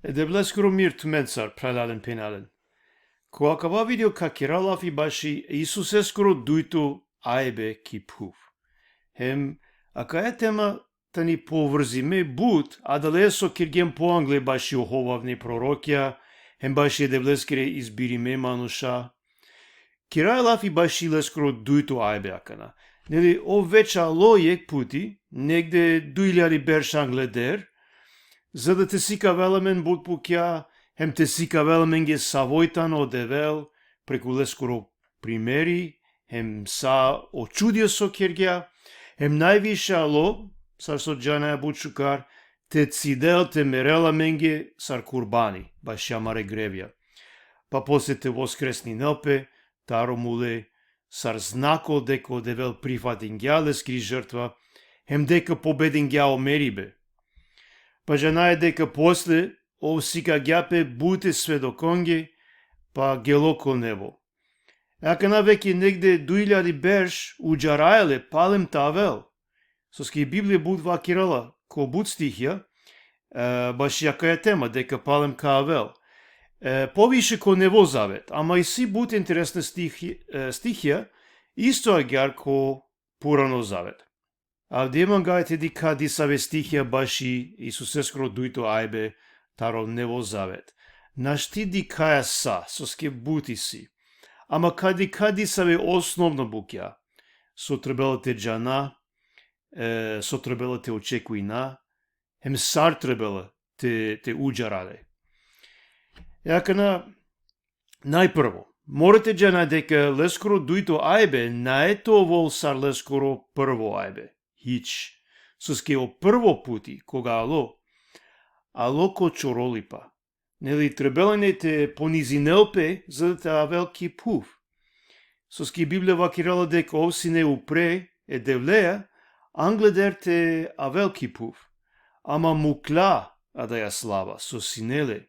Edebleskuru mir tmensar pralalin penalin. Ko akava video kakiralaf ibashi Isuseskuru duitu aibe kipuf. Hem akaetema tani поврзиме бут, а далесо киргем по англе баши оховавни пророкја, hem баши edebleskire избириме мануша. Кирайлаф и баши лескро дуиту айбе акана. Нели о веча лојек пути, негде дуиляри берш англедер, за да те сика велемен бут пукја, hem те сика велемен ге савојтан одевел, преку лескоро примери, hem са очудио со киргја, hem највише ало, сар со джанаја бучукар, те цидел те мерела менге сар курбани, баш јамаре гревја. Па после те воскресни нелпе, таро муле, сар знако дека одевел прифатин гја лескри жртва, hem дека победин гја омерибе. Па жанаја дека после, ов сика гјапе буте сведоконге, па гелоко небо. Акана веќе негде дуиляри берш, уджараеле палем тавел, соски Библија буд вакирала, ко буд стихја, баш јака е тема, дека палем кавел. Повише ко нево завет, ама и си буд интересна стихја, исто агјар ко пурано завет. Авдеман гајте дика дисаве стихја баши Исусескро дуито ајбе, таро нево завет. Нашти дикаја са, соски бути си. Ама кади саве основно букја, со требелате джана, со требела те очекуина, hem сар требела те уджарале. Јакана, најпрво, морате джана дека лескоро дуито ајбе, наето вол сар лескоро прво ајбе. Хич, соски о прво пути, кога ало ко чоролипа. Нели требелане те понизинелпе, за да те авел кипув. Соски Библија вакирала дека овсине упре е девлеја, англедер те авел кипув. Ама мукла, а да ја слава, со синеле,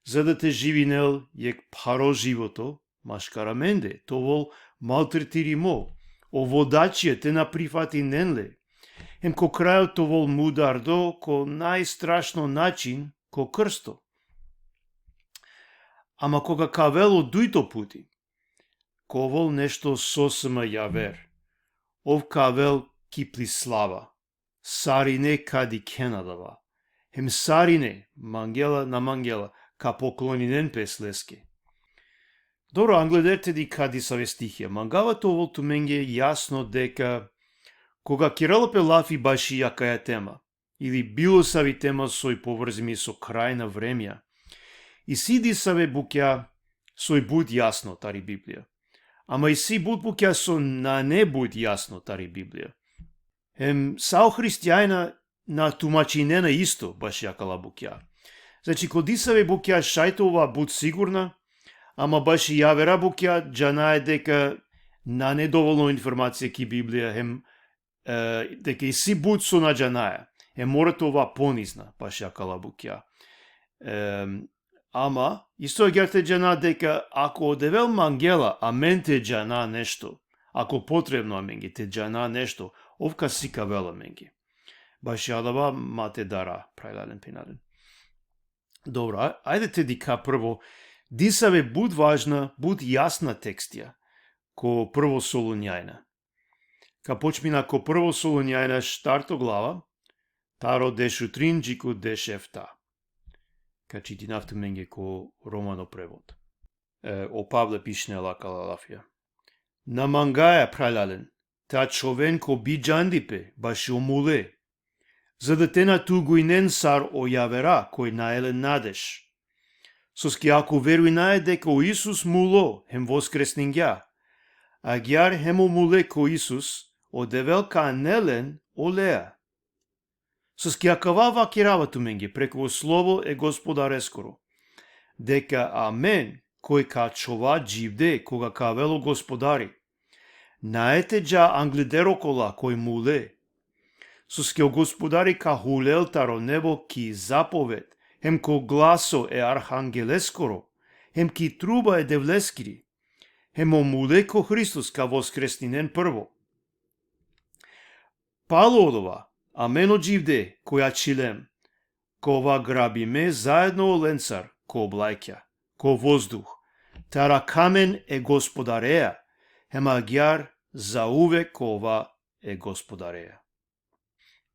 за да те живинел јек паро живото, машкараменде, то вол малтретиримо, о водачија те наприфати ненле. Ем ко крајот то вол мудардо, ко најстрашно начин, ко крсто. Ама кога кавело дуито пути, ко вол нешто сосема јавер, ов кавел кипли слава, сарине кади кенадава, hem сарине, мангела на мангела, ка поклонинен песлеске. Добро, англедерте ди кади саве стихија, мангава то ту менге јасно дека кога Кирилопе лафи баши јака е тема, или било сави тема сој поврзими со крај на времја, и сиди саве букја сој буд јасно тари Библија, ама и си буд букја со на не буд јасно тари Библија. Сао христијајна на тумачинена исто баш јакала букја. Значи, коди саве букја шајтова буд сигурна, ама баш и јавера букја джана е дека на недоволно информација ки Библија, дека и си буд со на джанаја, мора това понизна, баш јакала букја. Ама, исто герте джана дека ако одевел мангела, амен те джана нешто, ако потребно аменги те джана нешто, овка сика вела менги. Баш јадава мате дара, прајлален пенален. Добро, ајде те дика прво, дисаве буд важна, буд јасна текстија, ко прво Солуњајна. Ка почмина ко прво Солуњајна штарто глава, таро дешутрин джику дешефта. Ка читинавте менге ко романо превод. О Павле пишне лакала лафија. На мангаја прајлален, та човен ко биджандипе, баш омуле, за да те на тугујнен сар о јавера, кој наелен надеж. Соски ако веруј нае дека о Исус муло, хем воскреснин гја, а гјар хем о муле ко Исус, одевел ка нелен о леа. Соски акава вакирава ту менге, преку слово е Господар ескоро, дека амен, кој ка чова дживде, кога кавело Господари, наете джа англидеро кола кој муле, соски о Господари ка хулел таро небо ки заповед, хем ко гласо е архангелескоро, хем ки труба е девлескири, хем о муле ко Христос ка воскреснинен прво. Пало одова, амено дживде, која чилем, кова грабиме заедно о ленцар, ко облајќа, ко воздух. Тара камен е господареја, хема гјар за увек кова е господареја.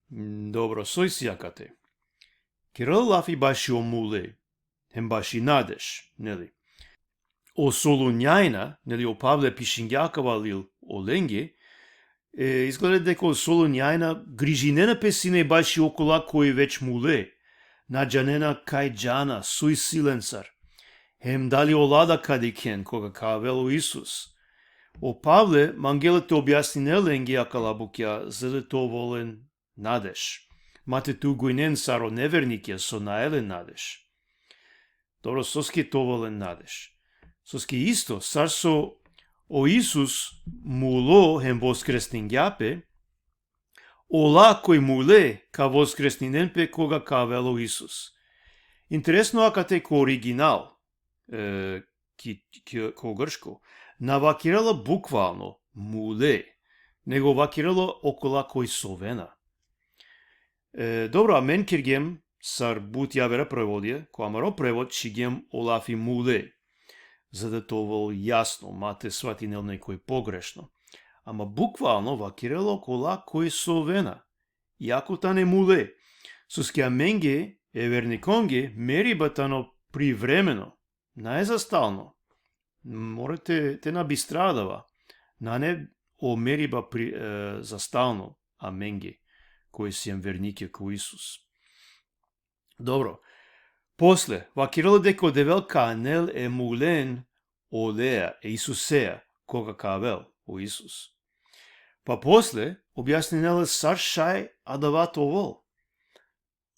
Добро, сој сијакате. Кирил лафи баши о муле, хем баши надеж, нели? О Солунјајна, нели, о Павле пишињакава лил о ленге, изгледа дека о Солунјајна грижинена песине баши окола кој веќе муле, наджанена кај джана, суј силенцар, хем дали олада кадикен, кога кавело Исус. О Павле, мангелете објасни не ленге акалабукја, за да то волен надеж. Мате ту гојнен саро неверникја со наелен надеж. Добро, соске то волен надеж. Соске исто, сар со о Исус муло хем воскреснин јапе, ола кој муле ка воскреснинен пе кога кавело Исус. Интересно акате ко оригинал, ко гршко, навакирала буквално муле, него вакирала окола кој совена. Добро, а мен киргем сар бут јавера преводија, кој амаро превод шигем олафи муле, за да тоа јасно, мате сватинел некој погрешно. Ама буквално вакирало окола кој совена, јако тане муле, сускија менге еверниконге мери батано привремено, најзастално. Морате те набистрадава, на не о мериба застално, а менге, кој си ем вернике ко Исус. Добро, после, вакирало дека девел канел е мулен о Леја, Исусеја, кога кавел о Исус. Па после, објасненела сар шај адавато овол.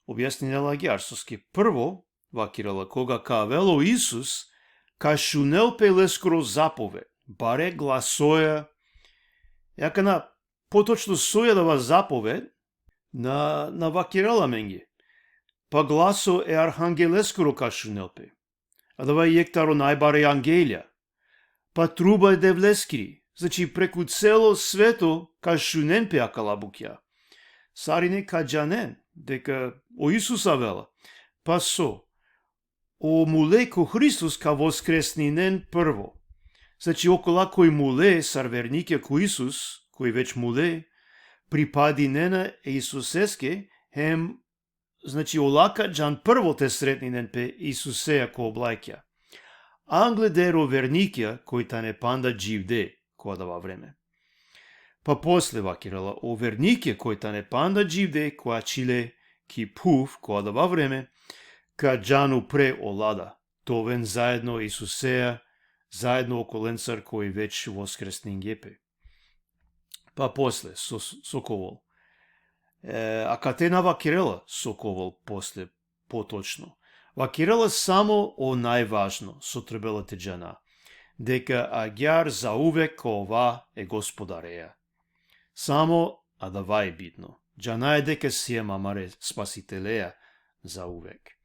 Објасненела гјар, соске прво, вакирала кога кавел о Исус, кашунел пелескоро заповед, баре гласоја, јака на поточно сојадава заповед, на вакирала менге. Па гласо е архангелескоро кашунелпе, а дава јектаро најбаре ангелја. Па труба е девлескири, значи преку цело свето кашунен пе акалабукја. Сарине каджанен, дека о Исуса вела. Па со, о муле ко Христос ка воскреснинен прво. Значи окола кој муле сарвернике ко Исус, кој веќе муле, припади нена Исусеске, хем, значи олака джан прво те сретнинен пе Исусеја ко облајќа. Англедеро верникја кој та не панда дживде, која дава време. Па после вакирала о вернике кој та не панда дживде, која чиле ки пув, која дава време, ка джану пре олада, товен заедно Исусеја, заедно околенцар кој веќе воскреснин гепе. Па после, соковол. А катена вакирела соковол после, поточно. Вакирела само о најважно, со требелате джана, дека агјар за увек ова е господареја. Само, а дава е битно. Джана е дека си е мамаре спасителеја за увек.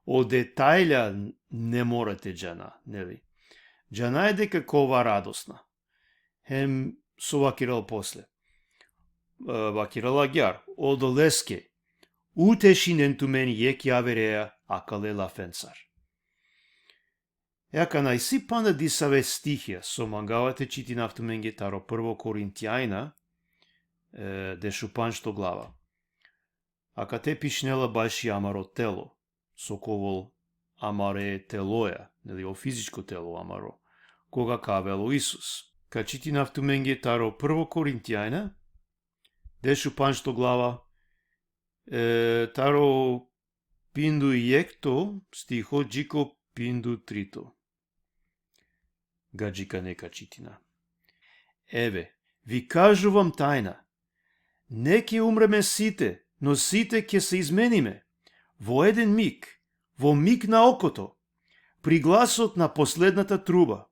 О детајля не морате джана, нели? Джана е дека кова радосна. Хем со вакирал после. Вакирала гјар, о долеске, утешинен ту мен јек јавереја акалела фенцар. Јака најси панда дисаве стихија, со мангавате чити нафтуменге таро 1 Коринтијајна, дешу паншто глава. Ака те пишнела баши амаро тело, соковол амаре телоја, нели о физичко тело амаро, кога кавело Исус. Ка чити нафтуменге таро 1 Коринтијајна, дешу паншто глава, таро пинду јекто, стихо джико пинду трито. Гаджика нека читина. Еве, ви кажувам тајна, не ке умреме сите, но сите ке се измениме, во еден миг, во миг на окото, при гласот на последната труба.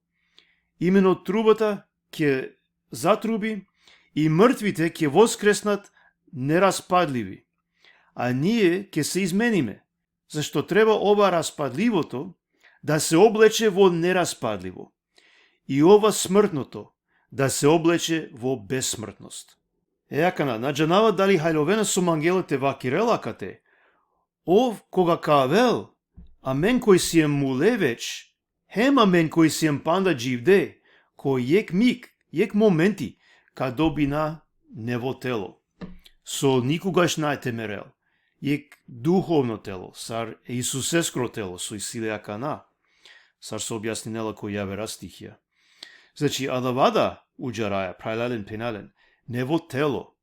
Имено трубата ке затруби и мртвите ке воскреснат нераспадливи, а ние ке се измениме, зашто треба ова распадливото да се облече во нераспадливо и ова смртното да се облече во безсмртност. Еакана, наджанава дали хајловена со мангелете вакирелакате, ов кога кавел, амен кој си ем мулевеч, хем амен кој си ем панда дживде, кој ек миг, ек моменти, ка добина нево тело. Со никогаш нај темерел, ек духовно тело, сар Исусескро тело, со исилеа кана, сар со објаснинела кој јавера стихија. Значи, адавада уџараја, прајлален пенален, нево тело.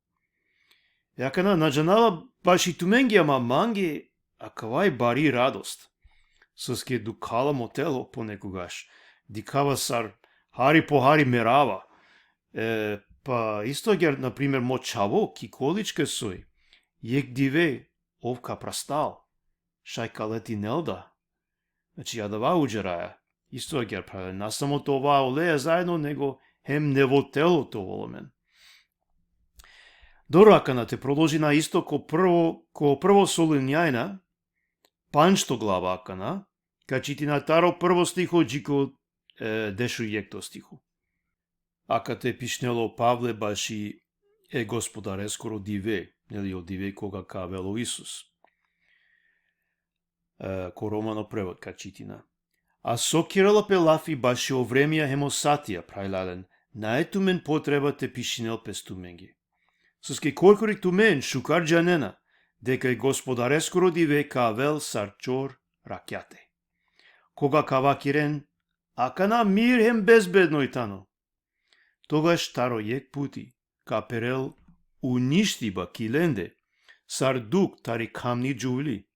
Јакана наджанава баши туменги ама манги, а кавај бари радост. Соске дукаламо тело понекогаш, дикава сар хари по хари мерава. Па исто гер, например, мочаво, киколичке сој, јек диве, овка прастал, шајка лети нелда. Значи, адава уџараја, исто гер праве, на само това олеја заедно, него хем нево телото воломен. Доракана те продолжи на исто ко прво Солунјајна, панчто глава акана, качити на таро прво стихо джико дешу јекто стихо. Ака те пишнело Павле баши Господаре скоро диве, нели одиве кога кавело Исус. Ко романо превод качитина. А со Кирила Пелафи баши о времија хемосатија прајлален, наетумен потреба те пишинел пестуменги. Соске коркорик тумен шукар джанена, дека и Господаре скоро диве кавел сарчор ракјате. Кога кавакирен, акана мир хем безбедно и тано. Тогаш таро јек пути, каперел уништиба киленде, сар дук тари камни джувли,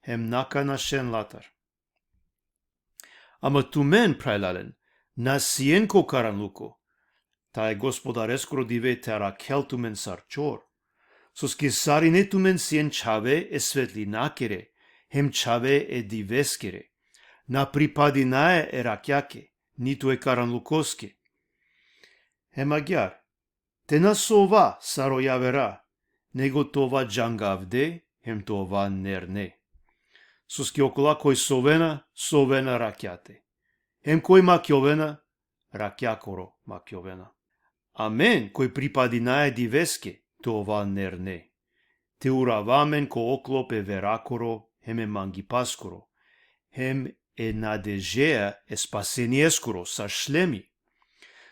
хем нака на шен латар. Ама тумен прајлален, на сиенко каранлуко, тај Господаре скоро диве тара келтумен сарчор, соске сарине тумен сиен чаве е светлинакере, хем чаве е дивескере, на припадинае е ракјаке, ниту е каранлукоске. Хемагјар, те на сова саро јавера, него това джангавде, хем това нерне. Соске окола кој совена ракјате. Хем кој макјовена, ракјакоро макјовена. Амен, кој припади наe дивеске, това нерне. Те уравамен ко оклоп е веракоро, хем е мангипаскоро. Хем е надежеја е спасениескоро са шлеми.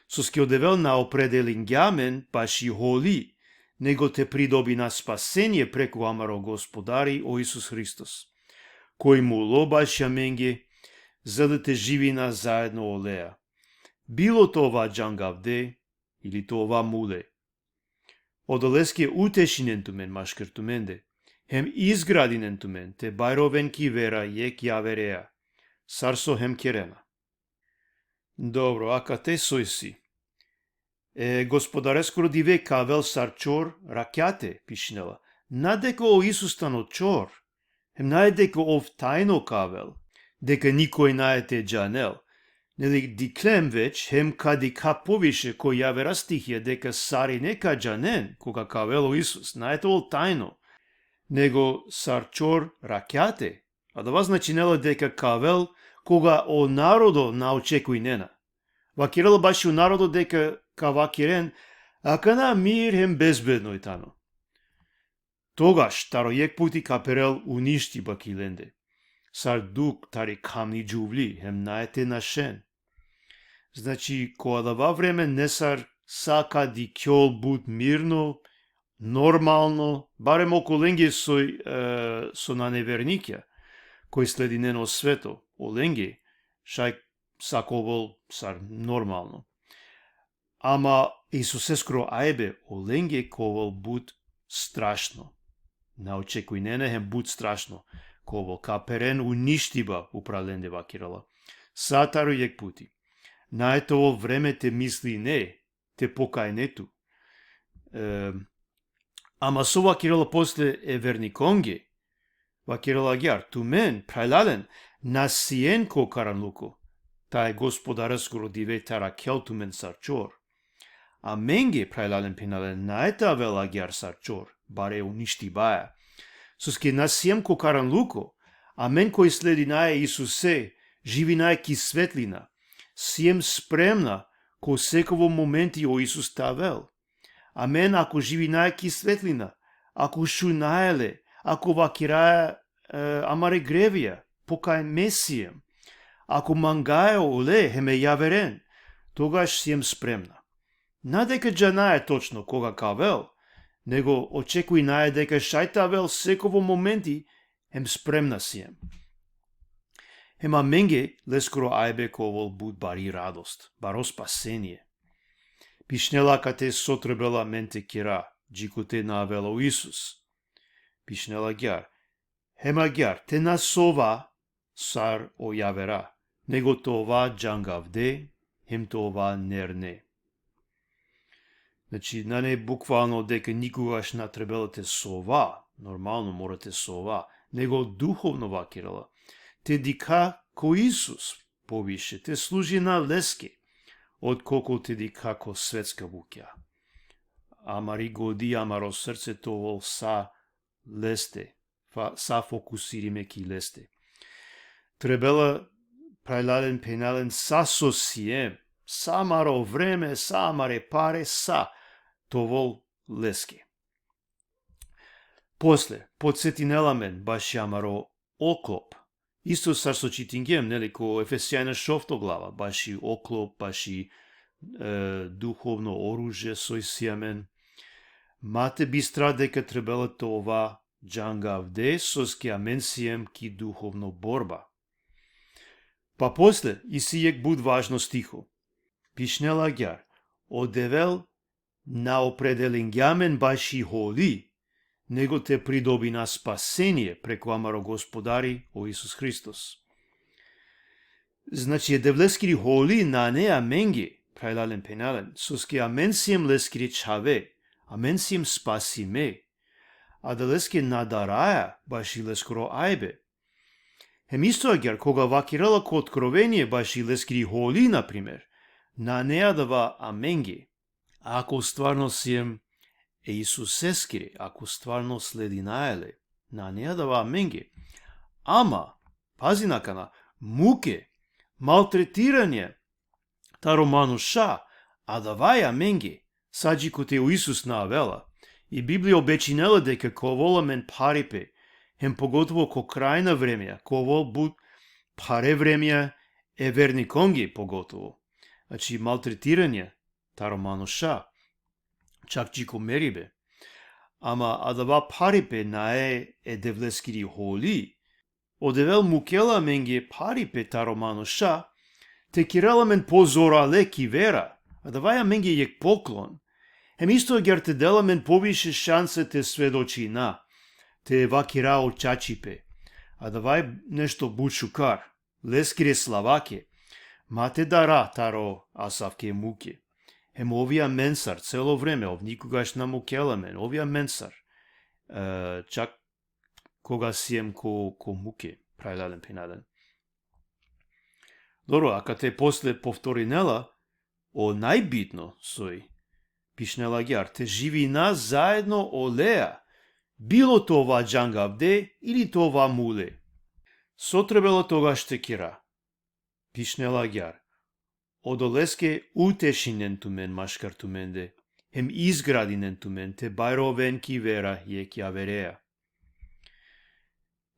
Соске одевел на определингјамен баши холи, него те придоби на спасение преку амаро Господари о Исус Христос, кој му лобаша менге, за да те живина заедно олеа. Било това джангавде, или това муле. Одолеске утешинен тумен машкер туменде, хем изградинен тумен, те бајровен ки вера јек јавереа, сарсо хем керена. Добро, ака те сојси. Господаре скоро диве кавел сарчор ракјате, пишнела. Надека о Исус тано чор, хем наедека ов тајно кавел, дека никој наете джанел. Нели диклем веќе, хем кадика повише кој јавера стихија дека сари нека джанен, кога кавело Исус, наете ол тајно, него сарчор ракјате, а да значи нела дека кавел кога о народо наочекуј нена. Вакирала баши у народо дека кавакирен, акана мир хем безбедно и тано. Тогаш таро јек пути каперел уништи бакиленде. Сар дук тари камни джувли, хем наете на шен. Значи, која дава време не сар сака ди кјол буд мирно, нормално, барем околенге со на неверникја, кој следи нено свето, оленге, шај саковол сар нормално. Ама Исусескро ајбе, оленге ковол буд страшно. Наочекуј нене хем буд страшно. Ковол каперен уништиба управленде вакирала. Сатаро јек пути. Наетово време те мисли не, те покајнету. Ама со вакирала после е верниконге. Вакирала гјар, тумен, прајлален, насиен ко каранлуко. Тај Господаре скоро диве тара келтумен сарчор. А менге прајлален пинален наета вела гјар сарчор, баре уништи баја. Соске насием ко каранлуко, а мен кој следи наe Исусе, живи наe ки светлина, сием спремна ко секово моменти о Исус тавел. А мен ако живи наe ки светлина, ако шу наеле, ако вакираја амаре гревија, покај Месијем. Ако мангаe оле хеме јаверен, тогаш сием спремна. Надека джанае точно кога кавел, него очекуј наe дека шајтавел секово моменти хем спремна сием. Хема менге лескоро ајбе ковол буд бари радост, баро спасение. Пишнела кате сотребела менте кира, джикоте навело Исус. Пишнела гјар, хема гјар, те насова сар о јавера, него това джангавде, хем това нерне. Значи, не буквално дека никогаш не требало те сова, нормално морате сова, него духовно вакирала. Те дика ко Исус повише, те служи на лески, отколку те дика ко светска вуќа. Амари годи, амаро срце товол са лесте, са фокусириме ки лесте. Требела прајладен пенален са сосием, са маро време, са маре паре, са товол лески. После, подсетинела мен баш јамаро оклоп. Исто сар со читингем, нели, ко Ефесијана 6 глава, баш и оклоп, баш и духовно оружје со исијамен. Мате бистра дека требела това джангавде со скиаменсием ки духовно борба. Па после, исијек буд важно стихо. Пишнела гјар, одевел на определењамен баш и холи, него те придоби на спасение преку амаро Господари о Исус Христос. Значи, девлескири холи на неа менги, прајлален пенален, соски аменсием лескири чаве, аменсием спасиме, а да лески надараја, баш и лескоро ајбе. Хем исто агер, кога вакирала ко откровение, баш и лескири холи, например, на неа дава аменги, ако стварно сием Исусескири, ако стварно следи наеле, на неа дава аменги. Ама, пази накана, муке, малтретирање, та романуша, а давај аменги, саджи коте у Исус наавела, и Библија обечинела дека ковола мен парипе, хем поготово ко крајна времеја, ковол буд паре времеја е верни конги поготово. Значи, малтретирање, та романуша, чак чико мерибе. Ама адава парипе наe девлескири холи, одевел мукела менге парипе та романуша, те кирала мен позорале ки вера, адаваја менге јек поклон. Хем исто гер те дела мен повише шансе те сведочина, те вакира очачипе, адавај нешто бучукар, лескире славаке, мате дара таро асавке муке. Хем овија менсар цело време, ов никогаш намукела мен, овија менсар, чак кога сием ко муке, прајладен пенаден. Добро, а кате после повторинела, о најбитно сој, пишнела гјар, те живина заедно олеа, било това джангавде или това муле. Сотребела тогаш те кира, пишнела гјар, одолеске утешинен тумен машкар туменде, хем изградинен тумен те бајровен ки вера јек јавереа.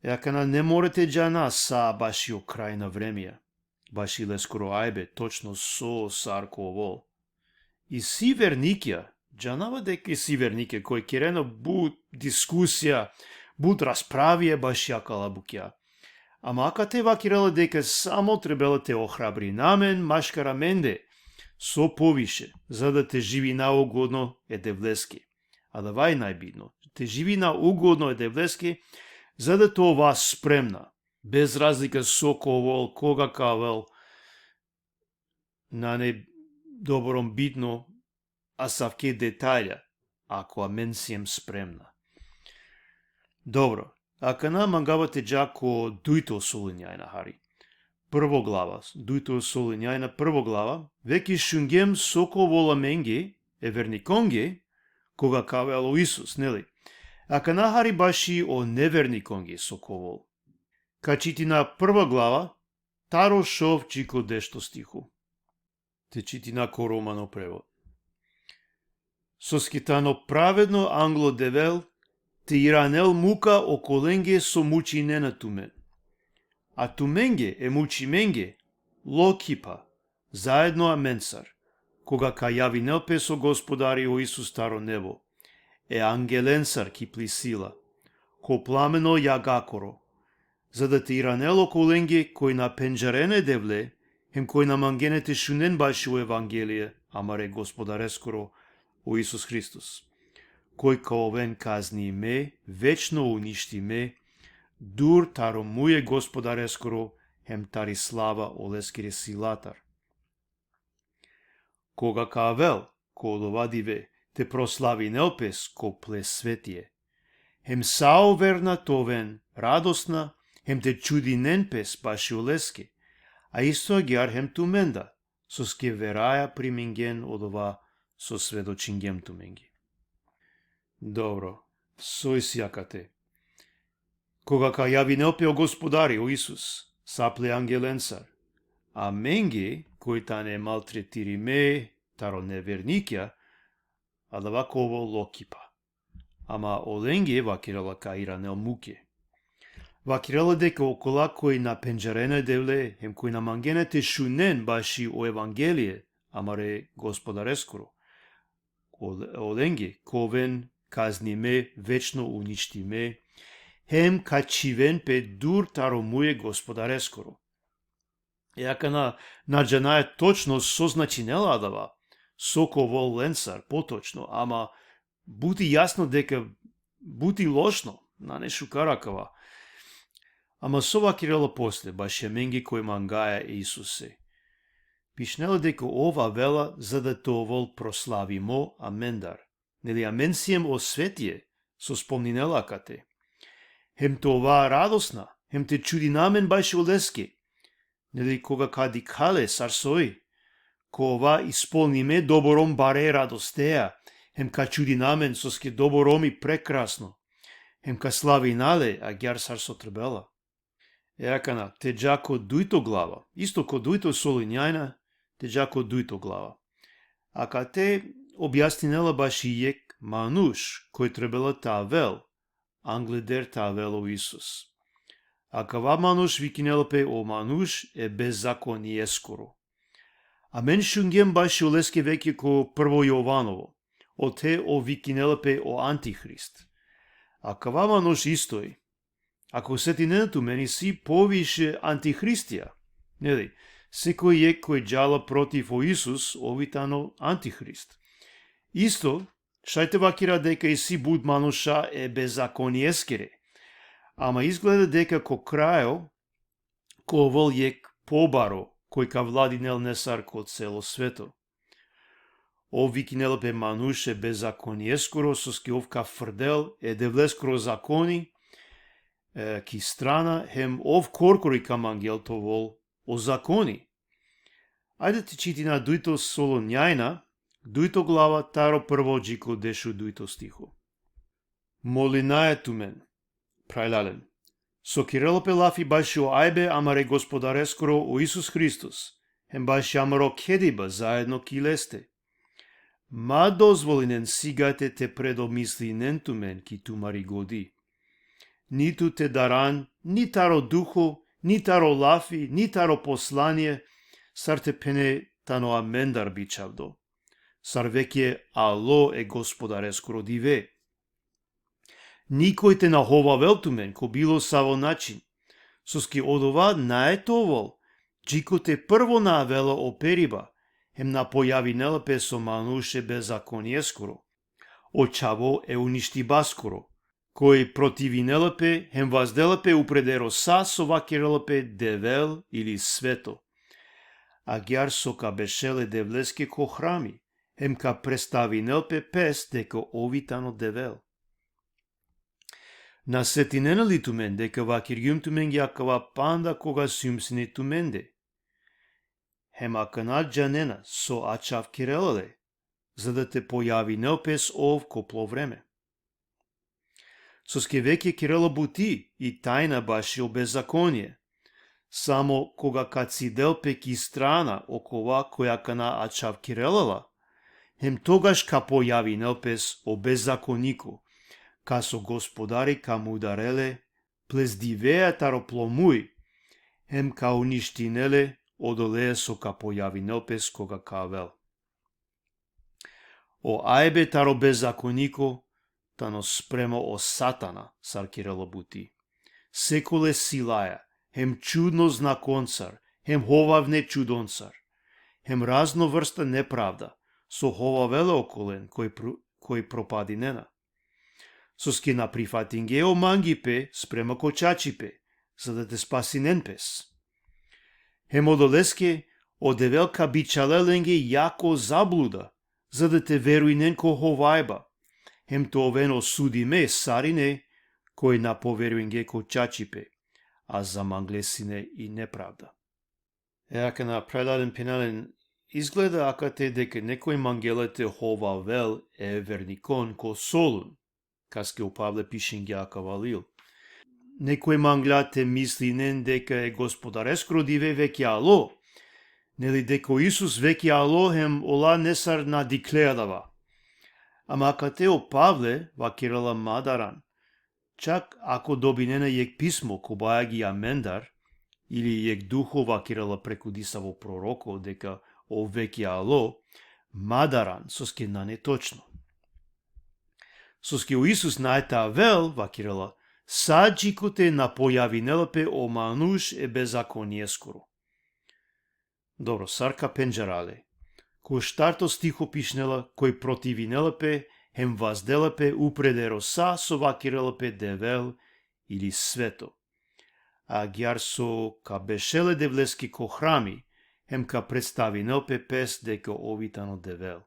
Јакана не морате джана са баш и о крајна времеја, баш и лескоро ајбе, точно со сарковол. И си верникја, джанава дека си вернике, кој керено буд дискусија, буд расправија баш јакала букја. Ама ака те вакирала дека само требела те охрабри намен, машкара менде, со повише, за да те живи наугодно е девлески. А давај најбитно, те живи наугодно е девлески, за да това спремна, без разлика со ковол, кога кавел, на не добром битно, а савке детаља, ако амен сием спремна. Добро, ака на мангавате джако дујто солињајна хари. Прво глава, дујто солињајна прво глава, веки шунгем соко вола менге, е верниконге, кога кавело Исус, нели? Ака нахари баши о неверниконге соковол. Качити на прва глава, таро шов чико дешто стиху. Те чити на коромано превод. Соскитано праведно англо девел, те иранел мука околенге со мучи не на тумен. А туменге е мучи менге, локипа, заедно аменсар, кога ка јавинел со Господари о Исус старо небо, е ангеленсар ки плисила, ко пламено јагакоро, за да те иранел околенге кој на пенџарене девле, хем кој на мангенете шунен баши о Евангелие, амаре Господарескоро о Исус Христос, кој каовен казни ме, вечно уништи ме, дур таро муе Господарескоро, хем тари слава олескире силатар. Кога кавел, ко одовадиве, те прослави неопес, ко плес светие, хем сао верна товен, радосна, хем те чуди ненпес баши олеске, а исто агјар хем туменда, со ске вераја приминген од ова со сведочингем туменги. Добро, сој сјакате. Кога ка јави неопе о Господари, о Исус, сапле ангеленсар, а менге, кој та не малтретири ме, таро неверникја, а да ваково локипа. Ама оленге вакирала ка иранел муке. Вакирала дека окола кој на пенџарене девле, хем кој на мангенете шунен баши о Евангелие, амаре Господарескоро. Оленге ковен казни ме, вечно уништи ме, хем качивен пе дур таро муе Господарескоро. Јака на наџанаја точно созначинела адава, соковол ленсар, поточно, ама бути јасно дека бути лошно, на не шукаракава. Ама со вакирела после, баше менги кој мангаја Исусе. Пишнела дека ова вела за да товол прославимо амендар. Нели аменсием о светие, со спомнинела кате. Хем това радосна, хем те чуди намен баше олеске. Нели кога кади кале сарсој, ко ова исполниме добором баре радостеа, хем ка чуди намен со ске добором и прекрасно, хем ка слави нале, а гјар сарсо трбела. Јакана, те джако дујто глава, исто ко дујто солинјајна, те джако дујто глава. А ка те објаснинела баши јек мануш, кој требела тавел, англедер тавело Исус. А кава мануш викинела пе о мануш е беззакони ескоро. А мен шунгем баши олеске веќе ко прво Јованово, о те о викинела пе о антихрист. А кава мануш истој, ако се ти ненату мени си повише антихристија, нели, секој е кој джала против о Исус, овитано антихрист. Исто, шајте вакира дека и си буд мануша е беззакони ескере, ама изгледа дека ко крајо, ко вол ек побаро, кој ка владинел несар ко цело свето. Ов викинел пе мануше беззакони ескоро, со скиовка фрдел, е девлескоро закони, ки страна, хем ов коркори кам ангел то вол о закони. Ајде ти чити на дујто солонјајна, дујто глава, таро прво джико дешу дујто стихо. Молинајето мен, прајлален, со кирело пелафи баши о ајбе амаре Господарескоро о Исус Христос, хем баши амаро кедиба заедно килесте. Ма дозволинен сигате те предомислинен тумен ки тумари годи. Ниту те даран, ни таро духо, ни таро лафи, ни таро послание, сар те пене тано амендар бичавдо. Сар веќе ало е Господарескоро диве. Никој те наховавел тумен, ко било саво начин. Соски од ова наетовол, джико те прво наавела о периба, хем на појавинела пе со мануше беззакони ескоро. Очаво е уништи баскоро, кој противинела пе, хем воздела пе упредеро са со вакирела пе девел или свето. А гјар со ка бешеле девлеске ко храми, хем ка представинел пе пес дека овитано девел. На сетинена ли тумен дека вакирјум тумен јакава панда кога сумсине туменде. Хем акана джанена со ачав кирелале, за да те појави неопес ов копло време. Со ске веќе кирела бути и тајна баши о беззаконие, само кога кацидел пеки страна окова која кана ачав кирелала, хем тогаш ка појави неопес о беззаконико, ка со господари ка му удареле, плездивеа таро пломуј, хем ка уништинеле, одолее со ка појавинелпес кога кавел. О ајбе таро беззаконико, тано спремо о сатана, сар Кирило бути. Секоле силаја, хем чудно знаконцар, хем ховавне чудонцар, хем разно врста неправда, со ховавеле околен, кој пропадинена. Со скина прифатинге о мангипе, спрема кочачипе, за да те спасинен пес. Хем одолеске, одевелка бичалеленге јако заблуда, за да те веруинен ко ховајба. Хем то овено судиме сарине, кој на поверуинге ко чачипе, а за манглесине и неправда. Еака на предаден пинален изгледа акате дека некој мангелете ховавел е верникон ко солун, каске у Павле пишинге акавалил. Некој манглате мислинен дека е господар ескродиве веќе ало, нели дека Исус веќе ало хем ола несар на диклеадава. Ама акате о Павле вакирала мадаран, чак ако добинена јек писмо кобаја ги амендар, или јек духо вакирала преку дисаво пророко дека о веќе ало, мадаран соске на неточно. Соске у Исус најта вел вакирала, саджикоте на појавинелпе о мануш е беззаконие скоро. Добро, сарка пенджарале, кој штарто стихо пишнела, кој противинелпе, хем вазделпе упреде роса со вакирелпе девел или свето. А гјар со ка бешеле девлески ко храми, хем ка представинелпе пес дека овитано девел.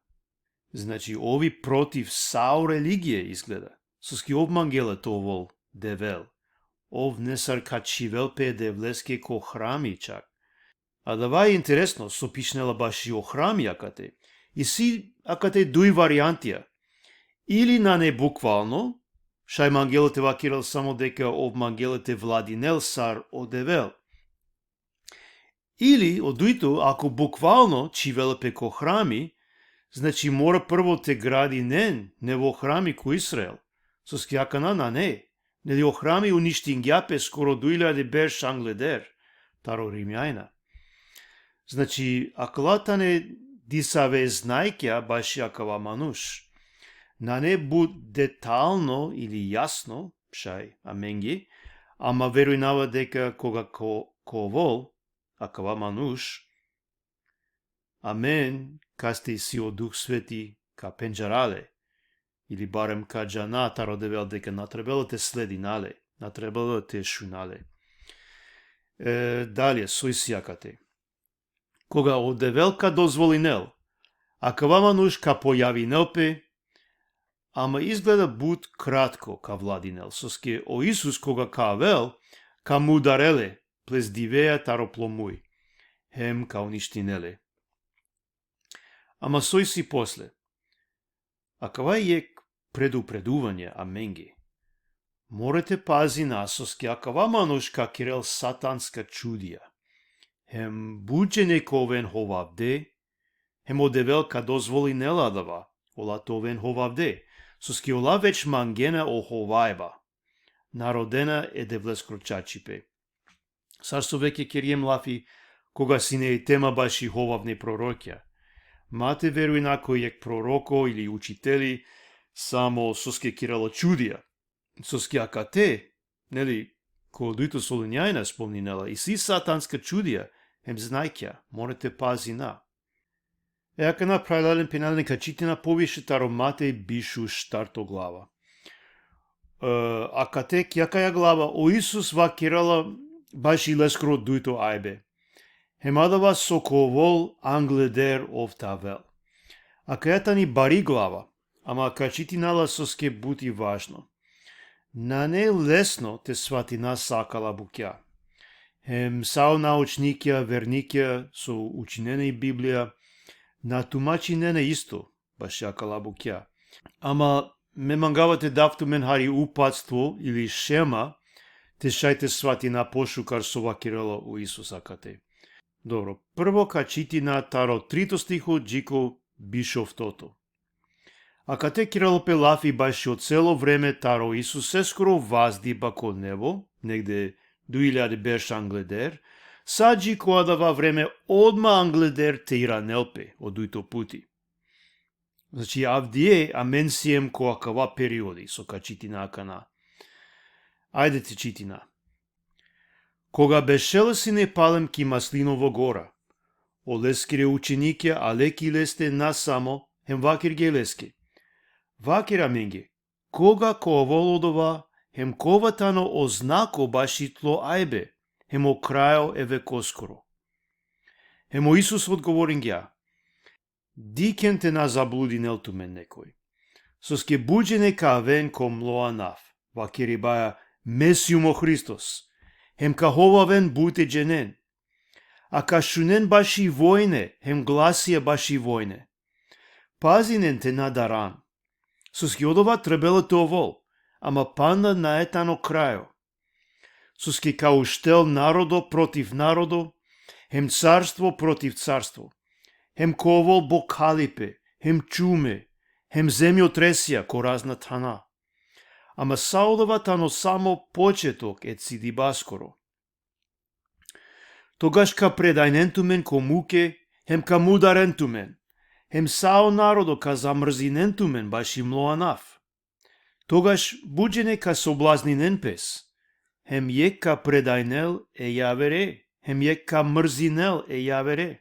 Значи, ови против сао религија изгледа. Соски обмангеле то вол девел. Ов несар ка чивелпе девлески ко храми чак. А дава е интересно, со пишнела баш и о храми акате. И си акате дуј вариантија. Или на не буквално, шај мангелете вакирал само дека ов мангелете владинел сар одевел. Или, од дуито, ако буквално чивелпе ко храми, значи мора прво те гради не во храми ко Израел, со скјакана на не. Нели о храми уништингјапе скоро 2000 бер шангледер, таро римјајна. Значи, акалатане дисаве знајќа баш јакава мануш. На не буд детално или јасно, шај, аменги, ама веруинава дека кога ко вол, акава мануш, амен, касте си од Дух Свети, ка пенджарале, или барем ка джаната родевел дека натребало те слединале, натребало те шунале. Далje, сојсијакате. Кога одевелка дозволинел, акава мануш ка појавинелпе, ама изгледа буд кратко ка владинел, соске о Исус кога кавел, ка му удареле, плездивеа таро пломуј, хем ка уништинеле. Ама сој си после. Акава е предупредување, аменги. Морате пази насоске, акава мануш ка кирел сатанска чудија. Хем буџе нековен ховавде, хем одевел ка дозволи неладава, ола товен ховавде, соске ола веќе мангена о ховајба. Народена е девлескро чачипе. Сарсо веќе керием лафи, кога си не е тема баш и ховавни пророќа. Мате веруина кој ек пророко или учители, само соске кирало чудија. Соске акате, нели, кој дуито солуњајна спомнинела, и си сатанска чудија, хем знајќа, морате пази на. Еака на правилен пенален качитина повише таро Матеј бишу штарто глава. Акате кјакаја глава, о Исус вакирала баш и лескро дуито ајбе. Хемадава соковол англедер ов тавел. Акајата ни бари глава, ама качитинала соске бути важно. На не лесно те сватина сакала букја. Хем сао научникја, верникја, со учинена и Библија, на тумачинена исто, баш јакала букја. Ама ме мангавате дафту мен хари упатство или шема, те шајте сватина пошукар со вакирало у Исус акате. Добро, прво качити на таро 3 стихо джико бишов тото. Акате Киралопелафи баши од цело време таро Исусе скоро ваздиба код небо, негде 2000 беше англедер, саджи која дава време одма англедер те иранелпе од дуито пути. Значи, авдие амен сием која кава периоди, со качитина акана. Ајде те читина. Кога бешеле си не палем ки Маслиново гора, олескире ученике, а леки лесте насамо, хем вакир ге леске. Вакира менге, кога коволодова, хем коватано ознако баши тло ајбе, хем о крајо еве коскоро. Хемо Исус одговорин гја, дикен те на заблудинел тумен некој. Соске буџене ка вен ком лоанав, вакири баја Месиумо Христос, хем ка ховавен буте дженен, а ка шунен баши војне, хем гласија баши војне. Пазинен те на даран, соске одова требело то вол, ама панда наетано крајо. Соске ка уштел народо против народо, хем царство против царство, хем ковол бокалипе, хем чуме, хем земјотресија ко разна тана. Ама саодова тано само почеток е цидибаскоро. Тогаш ка предајнентумен ко муке, хем ка мударентумен, хем сао народо ка замрзинентумен баши млоанав. Тогаш буџене ка соблазнинен пес, хем јек ка предајнел е јавере, хем јек ка мрзинел е јавере.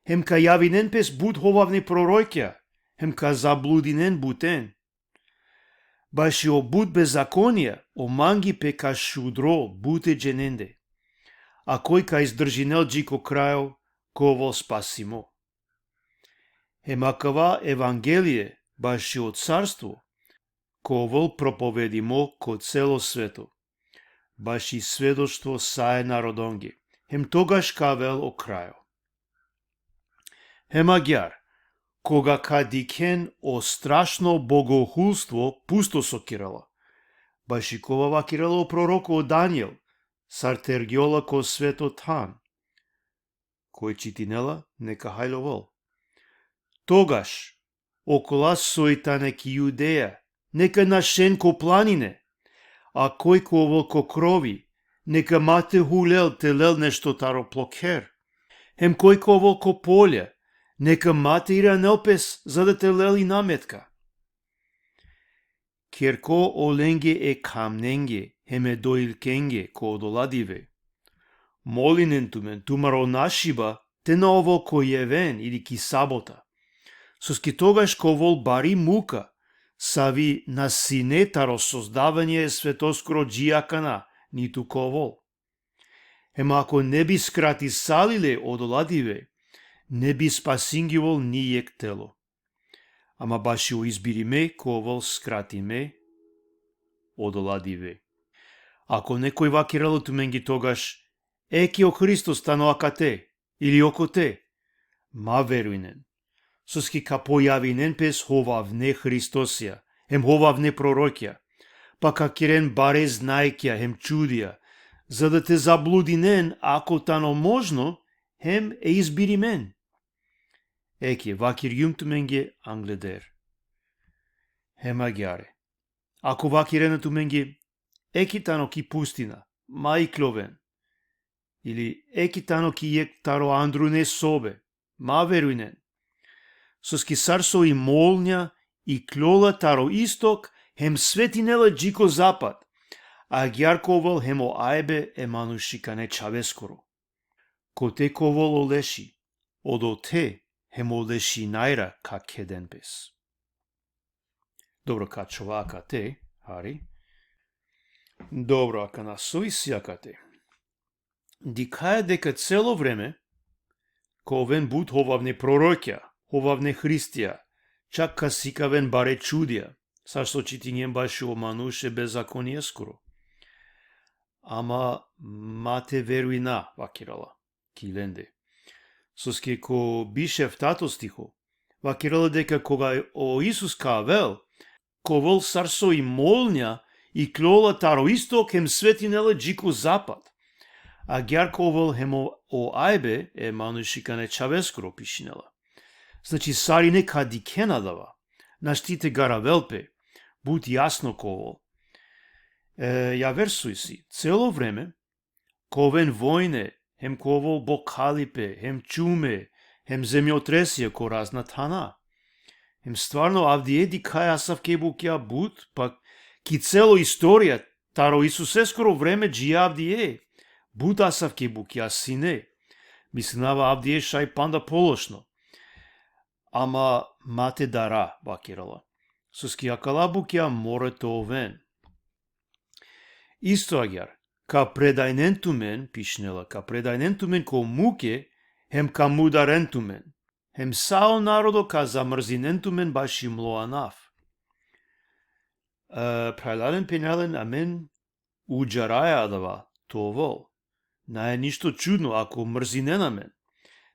Хем ка јавинен пес буд ховавни проројќа, хем ка заблудинен бутен. Баши о буд беззаконија, о манги пе ка шудро буте джененде. А кој ка издржинел джико крајо, ково спасимо. Емакава евангелие, баши од царство, ковол проповедимо ко цело свето. Баши сведоштво сае народонге, хем тогаш кавел о крајо. Хемагјар, кога ка дикен о страшно богохулство пусто со Кирала, баши ковава Кирало пророко од Даниел, сартергиола ко свето тан. Кој читинела, нека хајловол. Тогаш, окола сојтане ки Јудеја, нека нашен ко планине, а кој ковол ко крови, нека мате хулел телел нешто таро плокер. Хем кој ковол ко полја, нека мате иранелпес за да телел и наметка. Керко оленге е камненге, хеме доилкенге ко одоладиве. Молинентумен тумаро нашиба, те на ово кој евен или ки сабота. Соске тогаш ковол бари мука, сави на синетаро создавање светоскоро джиакана, ниту ковол. Ема ако не би скрати салиле одоладиве, не би спасингивол нијек тело. Ама баши о избириме ковол скратиме одоладиве. Ако некој вакирало туменги тогаш, еки о Христос тано акате, или око те, ма верујнен. Соске ка појавинен пес ховавне Христосија, хем ховавне пророќја, па ка кирен баре знајќа, хем чудија, за да те заблудинен, ако тано можно, хем е избиримен. Еке, вакир јумтуменге англедер. Хемагјаре. Ако вакирена туменге, еки тано ки пустина, ма и кловен. Или еки тано ки јек таро андруне собе, ма верујнен. Соске сарсо и молња и клола таро исток, хем светинела джико запад, а гјарковол хемо ајбе е манушикане чавескоро. Ко те ковол олеши, одо те хемо олеши најра ка кеден пес. Добро, ка човака те, хари. Добро, ака на сојсјака те. Дикаја дека цело време, ковен буд ховавне пророќа, ховавне Христија, чак ка сикавен баре чудија, сашто читињем баши о мануше беззаконие скоро. Ама мате веруина, вакирала, киленде. Соске ко бишев тато стихо, вакирала дека кога о Исус кавел, ковол сарсо и молња и клола таро исток хем светинела джико запад, а гјарковол хемо о ајбе е манушикане чавескоро пишинела. Значи, сарине ка дикена дава, наштите гаравелпе, буд јасно ковол. Ја версуј си, цело време, ковен војне, хем ковол бокалипе, хем чуме, хем земјотресија ко разна тана. Хем стварно авдиеди кај асав кебукја буд, пак ки цело историја, таро Исусе скоро време джија авдие, буд асав кебукја сине. Мислинава авдие шај панда полошно. Ама мате дара, бакирала. Суски акала букја морето овен. Исто агјар, ка предајнентумен, пишнела, ка предајнентумен ко муке, хем ка мударентумен, хем сао народо ка замрзинентумен баши млоанав. Прайлален пенелен амен уџараја адава товол. Не е ништо чудно ако мрзинен амен.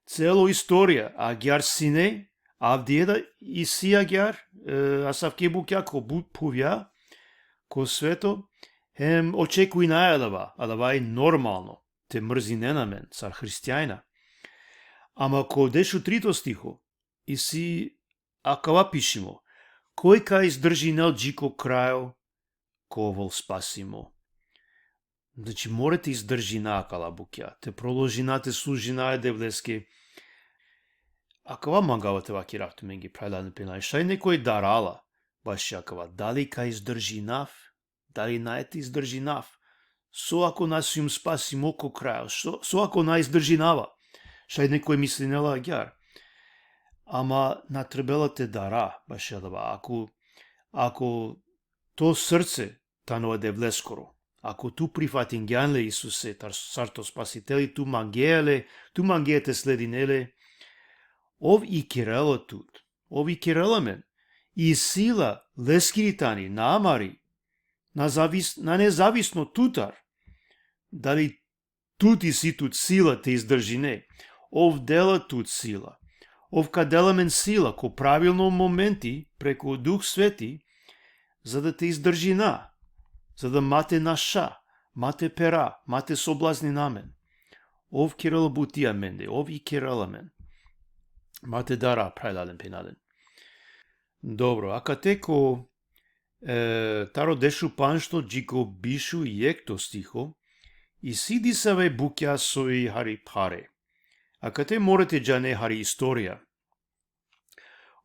Цело историја, агјар сине, авдиеда и си агјар, асав кебукја ко буд пувја, ко свето, хем очекуј најадава, адава е нормално, те мрзинен амен, цар христијајна. Ама ко дешу трито стихо, и си акава пишимо, кој ка издржи нел джико крајо, ковол спасимо. Значи, морате издржи на акала букја, те проложи на те служи на едевлески. Акава мангавате ваки рафту менги прајладен пенали, шај некој дарала, баш акава, дали ка издржи нав, дали наете издржи нав, со ако нас јум спасимо ко крајо, со ако на издржи нава, шај некој мислинела агјар. Ама натребелате дара, баш јадава, ако то срце тано едевлескоро, ако ту прифатингјанле Исусе, царто спасители, ту мангеете слединеле, ов и кирело тут, ов и кирела мен, и сила лескиритани, на амари, на независно тутар, дали тут и си тут сила те издржине, ов дела тут сила, ов кадела мен сила, ко правилно моменти, преку Дух Свети, за да те издржина, за да мате наша, мате пера, мате соблазни на мен. Ов кирела бутија менде, ов и кирела мен. Мате дара, прајладен пенаден. Добро, акатеко таро дешу паншто джико бишу јекто стихо, и сиди саве букја сои хари паре. Акате морате джане хари историја.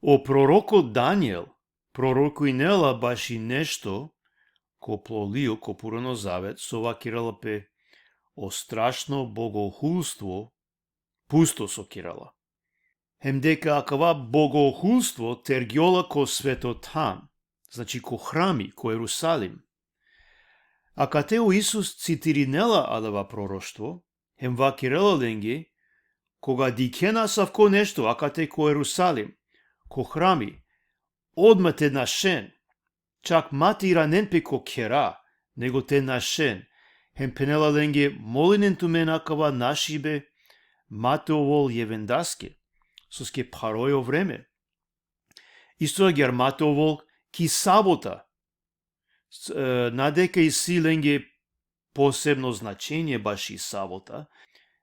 О пророко Даниел, пророкујнела баши нешто, ко плолио, ко Пурано Завет, со вакирала пе о страшно богохулство, пусто со кирала. Хем дека акава богохулство тергјола ко светотан, значи ко храми, ко Ерусалим. Акатео Исус цитиринела адава пророштво, хем вакирела ленге, кога дикена савко нешто, акате ко Ерусалим, ко храми, одма те нашен, чак мати ранен пе ко кера, него те нашен, хем пенела ленге молинен ту мен акава нашибе, мате овол јевендаске, соске паројо време. Исто агјар мате овол ки сабота, надека и си ленге посебно значење баш и сабота,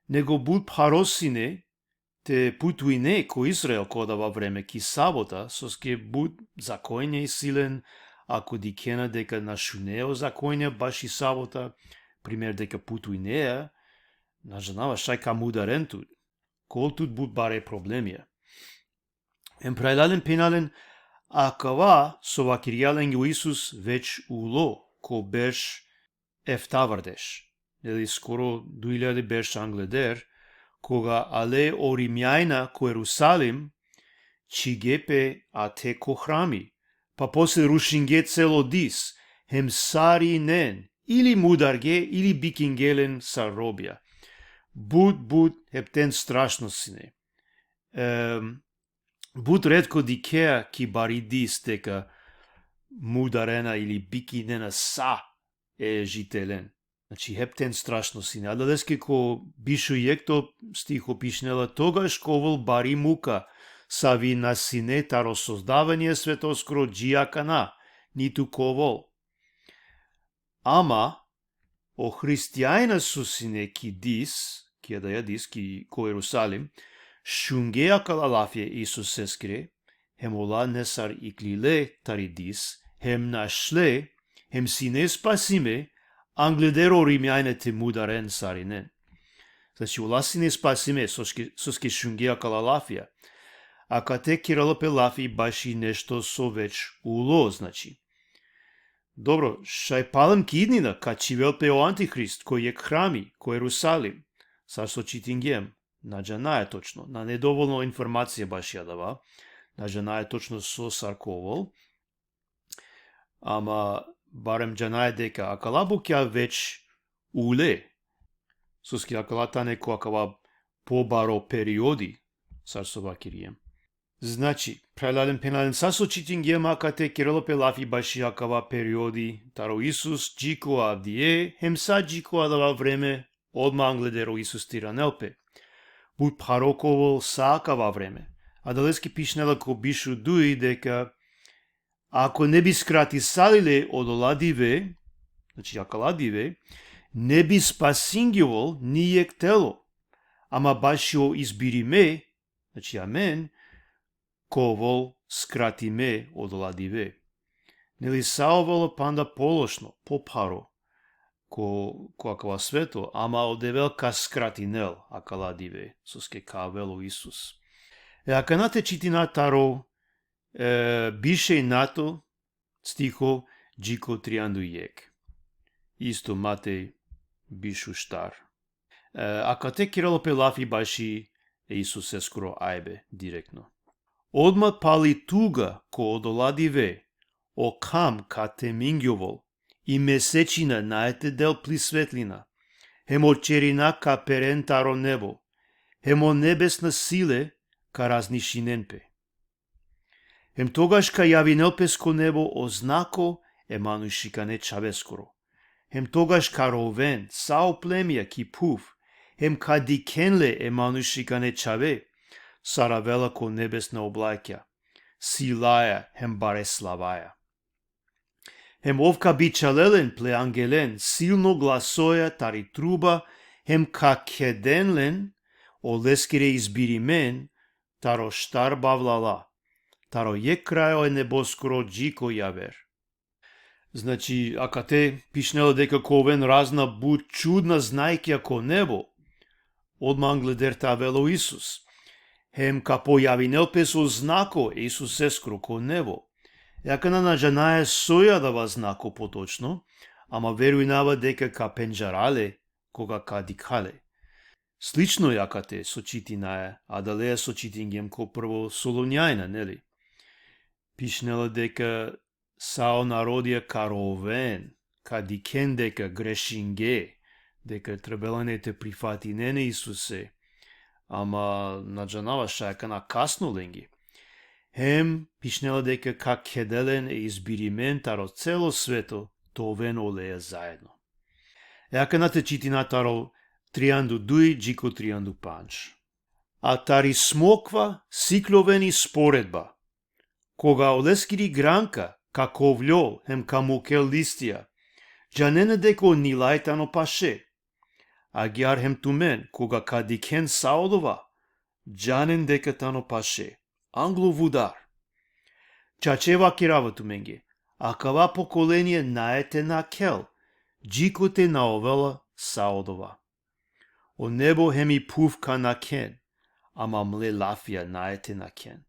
него буд паросине, те путуине ко Израел кодава време ки сабота, соске буд законје и силен, ако дикена дека нашунео законје баш и сабота, пример дека путуинеа, нажанава шај кам ударен тут, кол тут буд баре проблемија. Ем прајладен пенален, акава со вакирјален го Исус веќе уло, ко беш ефтавардеш, или скоро 2000 беш англедер, кога але оримјајна ко Ерусалим, чигепе а те ко храми, па после рушинге цело дис, хем сари нен, или мударге, или бикингелен са робја. Буд, ептен страшно сине. Буд редко дикеа ки бари дис дека мударена или бикинена са е жителен. Значи, ептен страшно сине. А дадеске ко бишу јекто стихо пишнела, тогаш ковол бари мука, са ви на сине таро создавање светоскро джијакана, ниту ковол. Ама, о христијајна су сине ки дис, ки ко Ерусалим, шунгеа калалафје Исус сескре, hem ola nesar iklile taridis, hem naшле, hem sine spasime, anglidero rimjaine te mudaren sarinen. Значи, ола сине спасиме, соске шунгеа кала лафија. Ака те киралопе лафи баши нешто со веќе уло, значи. Добро, шај палем киднина, ка чивелпе о антихрист, кој е храми, кој Ерусалим. Сар со читингем, наđа наје точно, на недоволно информација баш ја дава, наđа наје точно со сарковол, ама барем джанаје дека акалабу кја веќе уле, соске акалатане ко акава побаро периоди, сар со вакирием. Значи, прелален пенален сасо читингем акате киралопе лафи баши акава периоди, таро Исус джико авдие, хемса джико адава време, одма англедеро Исус тиранелпе. Буд пароковол са акава време. А далески пишнела ко бишу дуи дека ако не би скрати салиле од оладиве, значи акаладиве, не би спасингјовол нијек тело, ама башио избириме, значи амен, ковол скратиме од оладиве. Нели саовало панда полошно, попаро, ко акава свето, ама одевел ка скратинел акаладиве, соске кавело Исус. Ака нате читина таро, бише нато стихо джико трианду јек. Исто Матеј бишу штар. Ака те киралопе лафи баши Исус е скоро ајбе, директно. Одма пали туга ко одоладиве, о кам ка те мингјовол, и месечина наете дел пли светлина, хемо черина ка перентаро небо, хемо небесна силе ка разнишиненпе. Хем тогаш ка јавинелпеско небо ознако емануишикане чавескоро. Хем тогаш ка ровен, сао племија ки пув, хем ка дикенле емануишикане чаве, саравела ко небесна облаќа, силаја хем баре славаја. Хем овка бичалелен пле ангелен, силно гласоја тари труба, хем ка кеденлен, олескире избиримен, таро штар бавлала, таро е крајо е небоскоро джико јавер. Значи, ака те пишнела дека ковен разна буд чудна знајќа ко небо, одма англедер тавело Исус. Хем ка појавинелпе со знако Исус ескро ко небо. Јака на наđанаје соја дава знако поточно, ама верујнава дека ка пенџарале, кога ка дикале. Слично јака те со читинаје, а далеја со читингем ко прво Солоњајна, нели? Пишнела дека сао народија ка ровен, ка дикен дека грешинге, дека требеланете прифатинене Исусе, ама наđанава шајка на касно ленги. Хем пишнела дека ка кеделен е избиримен таро цело свето, товен олеја заедно. Јака на те читина таро трианду дуи, джико трианду панч. А тари смоква сикловени споредба, кога олескири гранка, како влјол, хем камукел листија, джанене деко нилајтано паше, а гјар хем тумен, кога ка дикен саодова, джанен дека тано паше, англо вудар. Чачева кирава туменге, а кава поколение наете на кел, джикоте на овела саодова. О небо хеми пувка на кен, ама мле лафија наете на кен.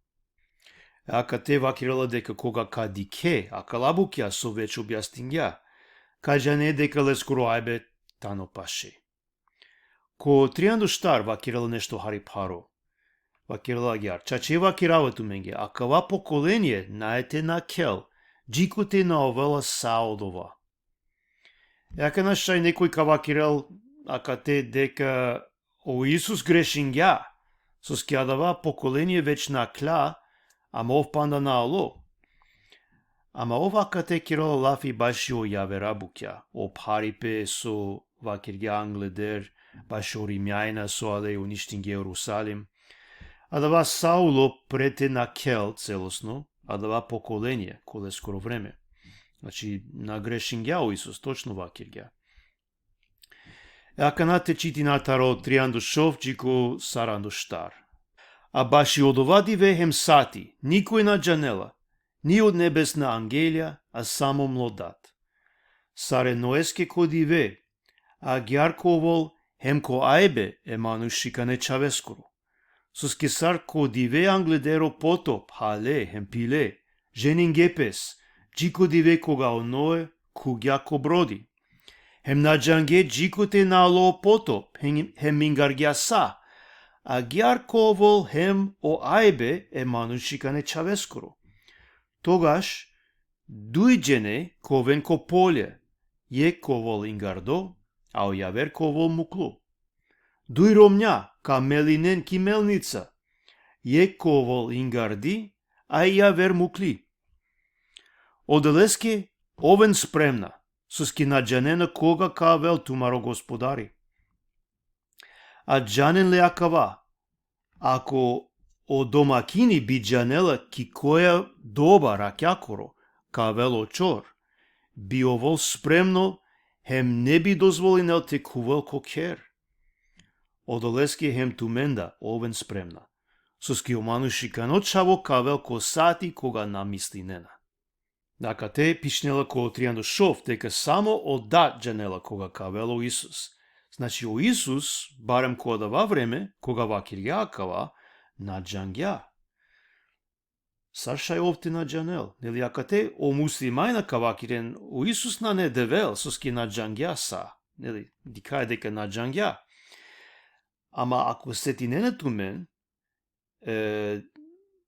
Ака те вакирала дека кога ка дике, ака лабукја со веќе објастингја, кажа не дека лескоро ајбе тано паше. Ко трианду штар вакирала нешто хари паро. Вакирала гјар, чаче вакирава туменге, а кава поколение наете на кел, джикоте на овела саодова. Јака нашај некој ка вакирал, ака те дека о Исус грешингја, со скјадава поколение веќе на кля, ама ов панда на ало. Ама ова кате кирала лафи баши о јавера букја, о парипе со вакиргја англедер, баши о римјајна со але уништинге Ерусалим, а дава Сауло прете на кел целосно, а дава поколение, коле скоро време. Значи, на грешингја о Исус, точно вакиргја. Ака на те чити на таро трианду шов, джико саранду штар. а баш и од ова диве хем сати, никој на джанела, ни од небесна ангелја, а само млодат. Саре ноеске ко диве, а гјарковол хем ко ајбе е манушикане чавескоро. Соске сар ко диве англедеро потоп, хале, хем пиле, женин гепес, джико диве кога оное, кугја ко броди. Хем на джанге джико те нало потоп, хем мингаргја са, а гјарковол хем о ајбе е манушикане чавескоро. Тогаш, дујджене ковен ко поле, је ковол ингардо, а ојавер ковол муклу. Дуј ромња, ка мелинен ки мелница, је ковол ингарди, а јавер мукли. Оделеске овен спремна, соски на джанена кога кавел тумаро господари. А джанен ле акава, ако о домакини би джанела ки која доба ракјакоро, кавел очор, би овол спремно, хем не би дозволинел те кувел ко кер. Одолеске хем туменда овен спремна, соски омануши каночаво кавел ко сати кога намислинена. Дака те пишнела ко тријандо шов, дека само ода джанела кога кавело Исус. Значи о Исус, барем кода ва време, кога вакирја кава, на джангја. Саршај овте на джанел, нели ака те о муслимајна кавакирен, о Исус на не девел, соски на джангја са, нели, дикај дека на джангја. Ама ако сети не на тумен,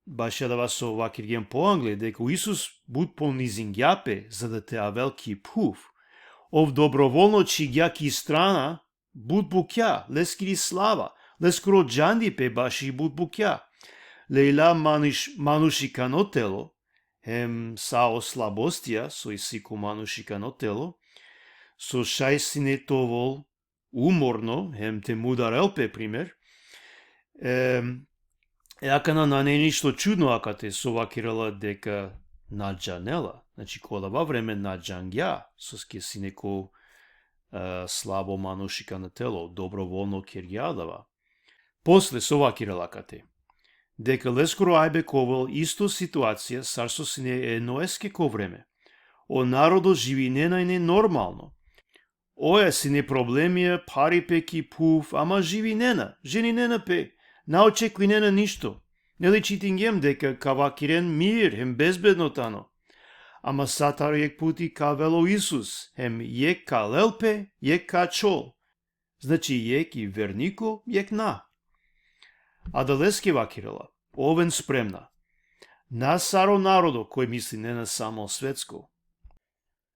баш ја да вас со вакирген по англе, дека Исус буд понизингјапе, за да те авел ки пув, ов доброволно чигја ки страна, буд букја, лескири слава, лескоро джандипе баш и буд букја. Лейла манушикано тело, хем сао слабостија, со исико манушикано тело, со шајсине товол, уморно, хем те мударелпе, пример, акана на не ништо чудно ака те совакирала дека наджанела, значи кода во време наджангја, соски си неко слабо манушикано тело, доброволно кирјадава. После совакирала ака те, дека лескоро ајбе ковел исто ситуација сарсо сине еноеске ко време. О народо живи ненајне нормално. Оја сине проблемија, пари пе ки пув, ама живи нена, жени нена пе, наочекуј нена ништо. Нели читингем дека кавакирен мир, хем безбедно тано. Ама сатар јек пути кавело Исус, хем јек ка лелпе, јек ка чол. Значи јек и вернико, јек на. А да леске вакирала, овен спремна. На саро народо, кој мисли не на само светско.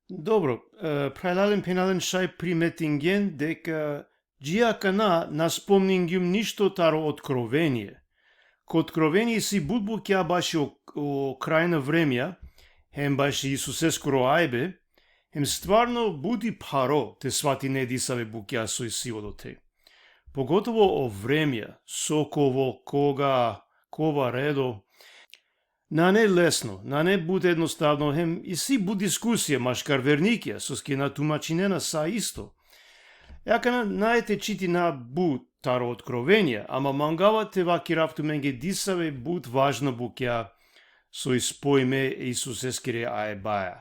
Добро, прајлален пенален шај приметинген дека джијака на спомнингјум ништо таро откровение. Ко откровение си будбукја баш о крајна времја, хем баш Исусе скоро ајбе, хем стварно буди паро те свати не дисаве букја со сило те. Поготово о времја, соково, кога, кова редо, на не лесно, на не буде едноставно, хем и си буд дискусија, машкар верникија, соски на тумачинена са исто. Јака наете чити на буд таро откровенија, ама мангавате вакиравту менге дисаве буд важна букја со испоиме Исусескире аебаја.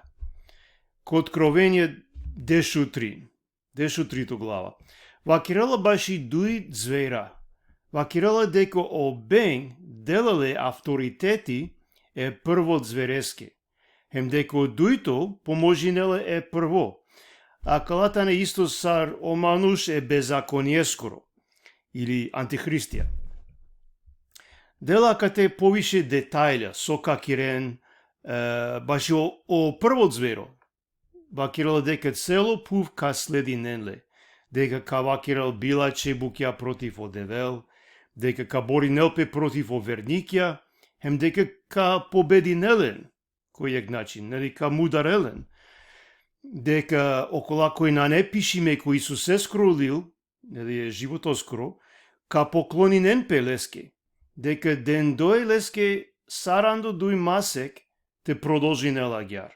Ко откровение дешу 3 глава. Вакирала баш и дуи звера. Вакирала дека обең делале авторитети е првот звереске. Хем дека дуито поможинеле е прво. А калатане исто сар омануш е беззакониескоро. Или антихристија. Дела кате повише детајля, со какирен, баш о првот зверо. Вакирала дека цело пув ка следи ненле. Дека ка вакирал билаче букја против одевел, дека ка бори нелпе против оверникја, хем дека ка победи нелен, кој ек начин, нели ка мударелен, дека окола кој на не пишиме кој Исусе скролил, нели е живото скро, ка поклони нен пе леске, дека ден дој леске сарандо дуј масек те продолжи нелагјар.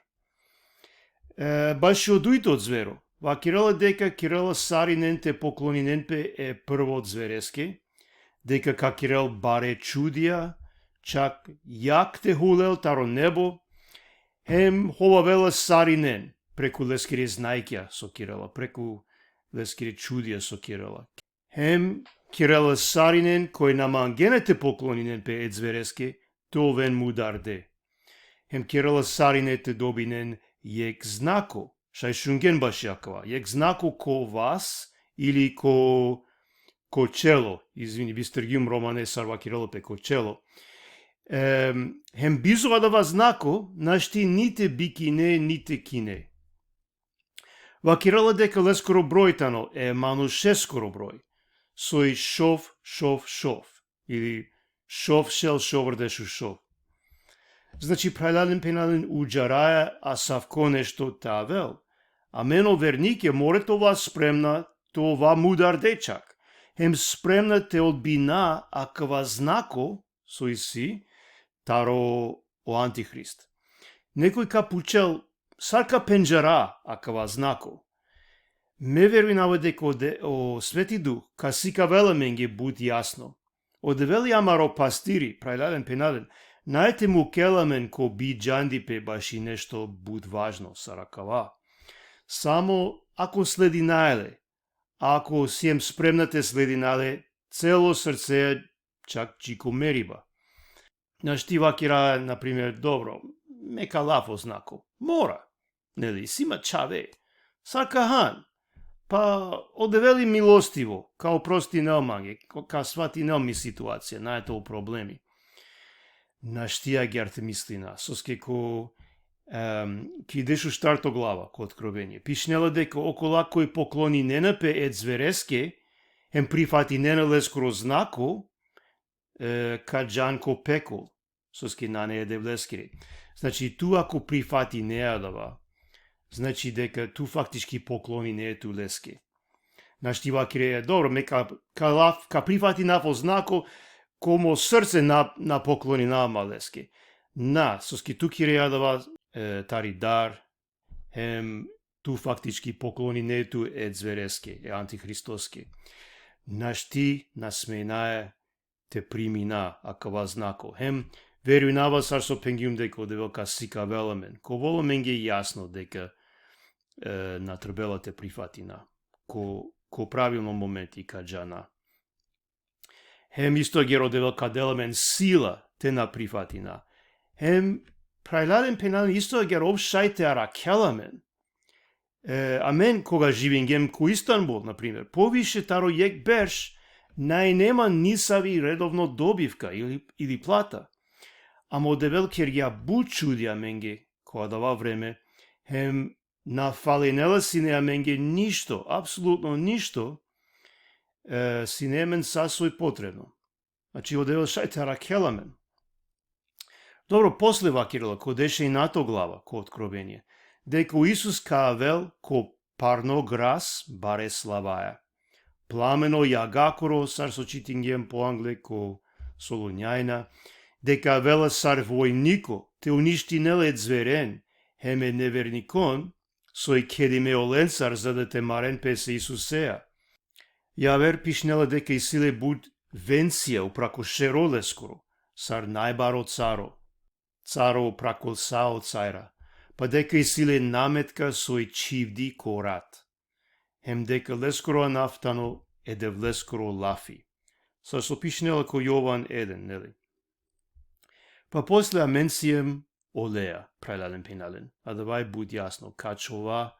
Баш од дујтот зверо, вакирала дека кирала саринен те поклонинен пе е првот звереске, дека ка Кирел баре чудија, чак јак те хулел таро небо, хем ховавела саринен, преку лескири знајќа со Кирела, преку лескири чудија со Кирела. Хем Кирела саринен, кој намангенете поклонинен пе ецвереске, товен мударде. Хем Кирела саринете добинен јек знако, шај шунген баш јакова, јек знако ко вас или ко чело, извини, бистергиум романе сарва Кирело пе ко чело. Хем бизовадава знако, нашти ните бикине, ните кине. Ва Кирела дека лескоро бројтано ману шескоро број, сој шов, или шов шел шоврдешу шов. Значи, прајладен пенален уџараја, а савко нешто тавел. А мено вернике море това спремна, това мудар дечак. Хем спремна те одбина, аква знако, сој си, таро о антихрист. Некој капучел, сарка пенџара, аква знако. Ме верувинава дека о Свети Дух, ка сика велеменге буд јасно. Одевели амаро пастири, прајладен пенален, најте му келамен ко би джанди пе баши нешто буд важно, саракава. Само ако следи наеле, ако сием спремнате следи наеле, цело срце, чак чико мериба. Нашти вакира, например, добро, мека лафо знако, мора, нели, сима чаве, саркахан, па одевели милостиво, као прости неомаге, ка свати неоми ситуација, наето проблеми. Наштија герте мислина, соске ко ки дешу штарто глава ко откровение. Пишнела дека окола кој поклони ненапе ецвереске, хем прифати ненеле скоро знако, ка джанко пекол, соске на не еде влескири. Значи, ту ако прифати неадава, значи дека ту фактички поклони не е ту леске. Нашти вакире, добро, мека ка прифати нафо знако, комо срце на поклони нама леске. Соске ту киреја дава тари дар, хем ту фактички поклони не ту ецвереске, антихристоске. Нашти насменае те примина акава знако. Хем веруинава сарсо пенгиум дека одевелка сика веламен. Ко воламен ги јасно дека на трбела те прифатина. Ко правилно моменти каджана. Хем исто ги родевелка деламен сила те на прифатина. Хем прајладен пенален исто ги обшајте аракеламен. Амен кога живингем ку Истанбул, например, повише таро јек берш, најнема нисави редовно добивка или плата. Ама одевел кер ја бучудија менге, која дава време, хем на фалинела си неа менге ништо, апсолутно ништо, си немен сасој потребно. Значи, одевел шајте аракеламен. Добро, после вакирала, ко деше и нато глава, ко откровение, дека Исус каавел ко парно грас баре славаја. Пламено јагакоро сар со читингем по англе ко солуњајна, дека вела сар војнико те уништи неле зверен, хеме неверникон, сој кедиме оленсар за да те марен песе Исусеја. Јавер пишнела дека и силе буд венција упрако шероле скоро, сар најбаро царо упрако сао цајра, па дека и силе наметка сој чивди ко рат. Хем дека лескоро нафтано еде влескоро лафи. Сар со пишнела ко Јован 1, нели? Па после аменсием олеја, прајладен пенален, а давај буд јасно, качова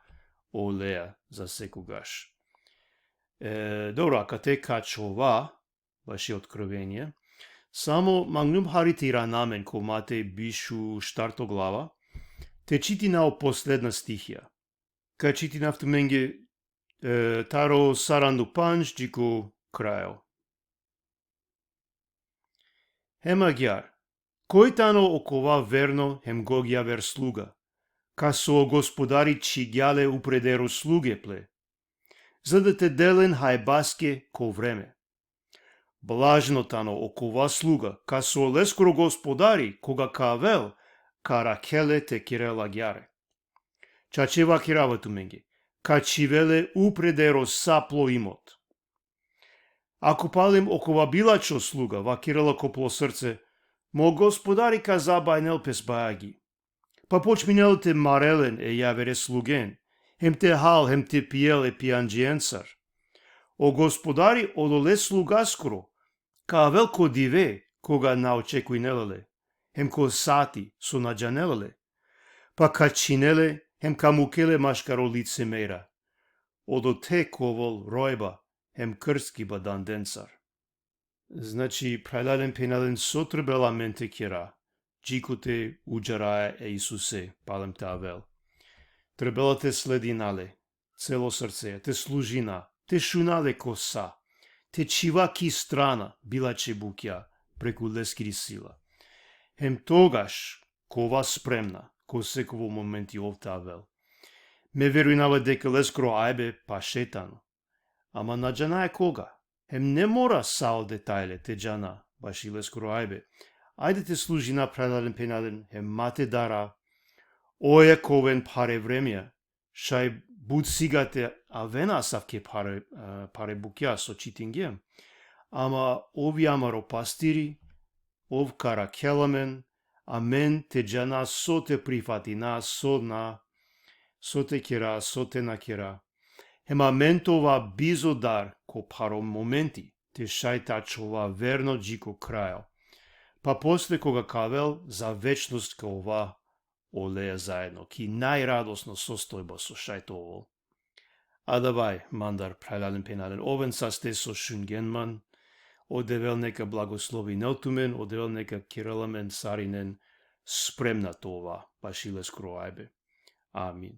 олеја за секогаш. Добро, ака те качова, баш е откровение, само магнум харитира намен ко Матеј бишу штарто глава, те читинao последна стихија. Ка читинав ту менге таро саранду панч джико крајо. Хема гјар, кој тано окова верно хем го јавер слуга, ка со господари чигјале упредеро слуге пле, за да те делен хајбаске ко време. Блажно тано окова слуга, ка со лескоро господари, кога кавел, каракеле те кирела гјаре. Чачева кирава ту менге, ка чивеле упредеро сапло имот. Ако палим окова билачо слуга, ва Кирила копло срце, мо господари каза бајнел пес бајаги. Па почминелте марелен јавере слуген, хем те хал, хем те пиел пијанџиенцар. О господари одоле слуга скоро, ка велко диве, кога наочекујнелеле, хем ко сати со наџанелеле, па качинеле, хем камукеле машкаро лице мера. Одо те ковол ројба, хем крски бадан денцар. Значи, прелален пенален сотребела менте кера, джикоте уџарае Исусе, палем те авел. Требелате слединале, цело срце, те служина, те шунале коса, те чиваки страна, билаче букја, преку лескири сила. Хем тогаш, кова спремна, ко секово моменти овта авел. Ме верујнале дека лескро ајбе па шетано. Ама наџана кога? Хем не мора сао детајле те джана, баш и лескро ајбе. Ајде те служи на прелален пенален, хем мате дара. Оје ковен паре времја, шај буд сигате авена савке паре букја со читингем. Ама ови амаро пастири, ов кара келамен, а мен те джана со те прифати на, со те кера, со те на кера. Ема мен това бизо дар, ко паро моменти, те шајта чова верно джико крајо. Па после кога кавел за вечност ка ова олеја заедно, ки најрадосно состојба со шајтово. А давај, мандар прелален пенален, овен са сте со шунгенман, одевел нека благослови нелтумен, одевел нека кираламен саринен, спремна това, баш иле скро ајбе. Амин.